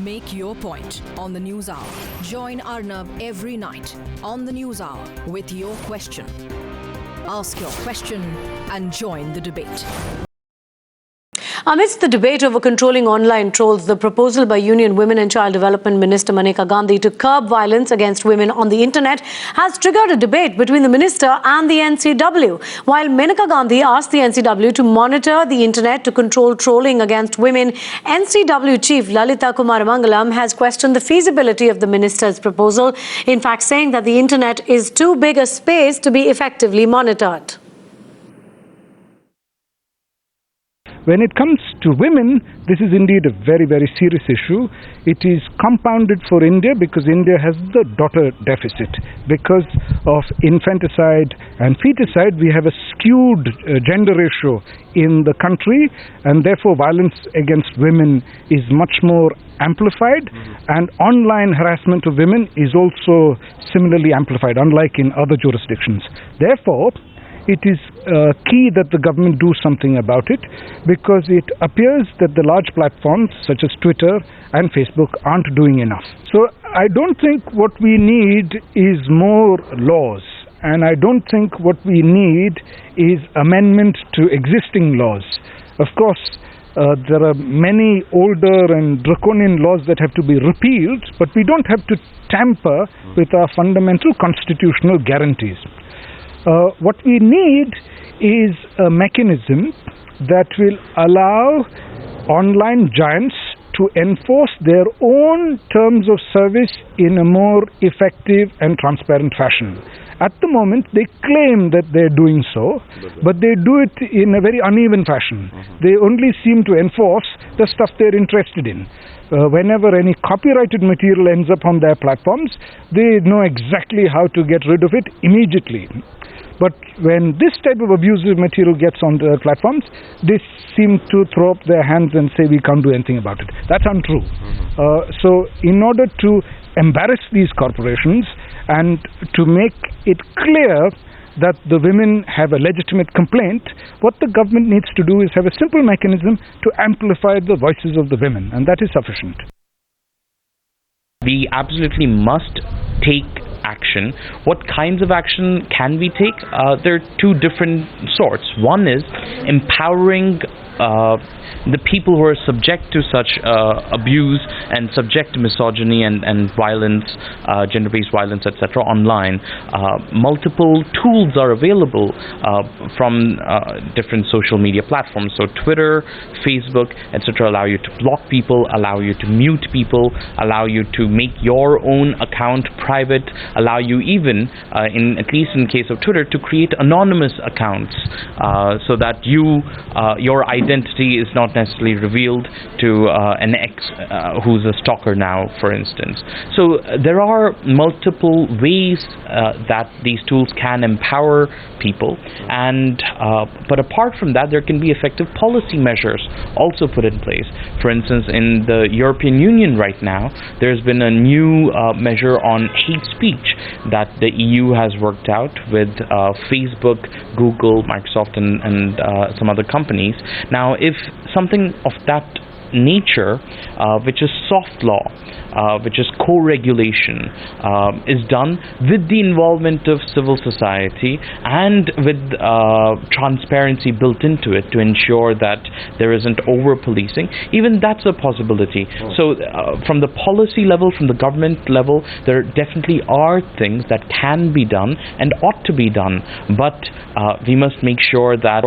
Make your point on the News Hour. Join Arnab every night on the News Hour with your question. Ask your question and join the debate. Amidst the debate over controlling online trolls, the proposal by Union Women and Child Development Minister Maneka Gandhi to curb violence against women on the internet has triggered a debate between the minister and the NCW. While Maneka Gandhi asked the NCW to monitor the internet to control trolling against women, NCW Chief Lalita Kumaramangalam has questioned the feasibility of the minister's proposal, in fact saying that the internet is too big a space to be effectively monitored. When it comes to women, this is indeed a very, very serious issue. It is compounded for India because India has the daughter deficit. Because of infanticide and feticide, we have a skewed gender ratio in the country, and therefore violence against women is much more amplified, and online harassment of women is also similarly amplified, unlike in other jurisdictions. Therefore, it is key that the government do something about it, because it appears that the large platforms such as Twitter and Facebook aren't doing enough. So I don't think what we need is more laws, and I don't think what we need is amendment to existing laws. Of course, there are many older and draconian laws that have to be repealed, but we don't have to tamper with our fundamental constitutional guarantees. What we need is a mechanism that will allow online giants to enforce their own terms of service in a more effective and transparent fashion. At the moment, they claim that they're doing so, but they do it in a very uneven fashion. They only seem to enforce the stuff they're interested in. Whenever any copyrighted material ends up on their platforms, they know exactly how to get rid of it immediately. But when this type of abusive material gets on the platforms, they seem to throw up their hands and say we can't do anything about it. That's untrue. So in order to embarrass these corporations and to make it clear that the women have a legitimate complaint, what the government needs to do is have a simple mechanism to amplify the voices of the women, and that is sufficient. We absolutely must take action. What kinds of action can we take? There are two different sorts. One is empowering the people who are subject to such abuse and subject to misogyny and violence, gender-based violence, etc. online. Multiple tools are available from different social media platforms. So Twitter, Facebook, etc. allow you to block people, allow you to mute people, allow you to make your own account private, allow you even, at least in the case of Twitter, to create anonymous accounts so that your identity is not necessarily revealed to an ex who's a stalker now, for instance. So there are multiple ways that these tools can empower people, and but apart from that, there can be effective policy measures also put in place. For instance, in the European Union right now, there's been a new measure on hate speech that the EU has worked out with Facebook, Google, Microsoft, and some other companies. Now, if something of that nature, which is soft law, which is co-regulation, is done with the involvement of civil society and with transparency built into it to ensure that there isn't over-policing, even that's a possibility. So from the policy level, from the government level, there definitely are things that can be done and ought to be done, but we must make sure that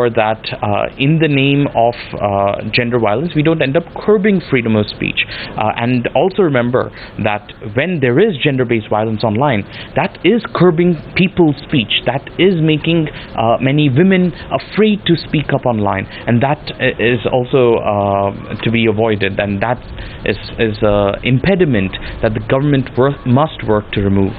in the name of gender violence, we don't end up curbing freedom of speech. And also remember that when there is gender-based violence online, that is curbing people's speech. That is making many women afraid to speak up online, and that is also to be avoided, and that is an impediment that the government must work to remove.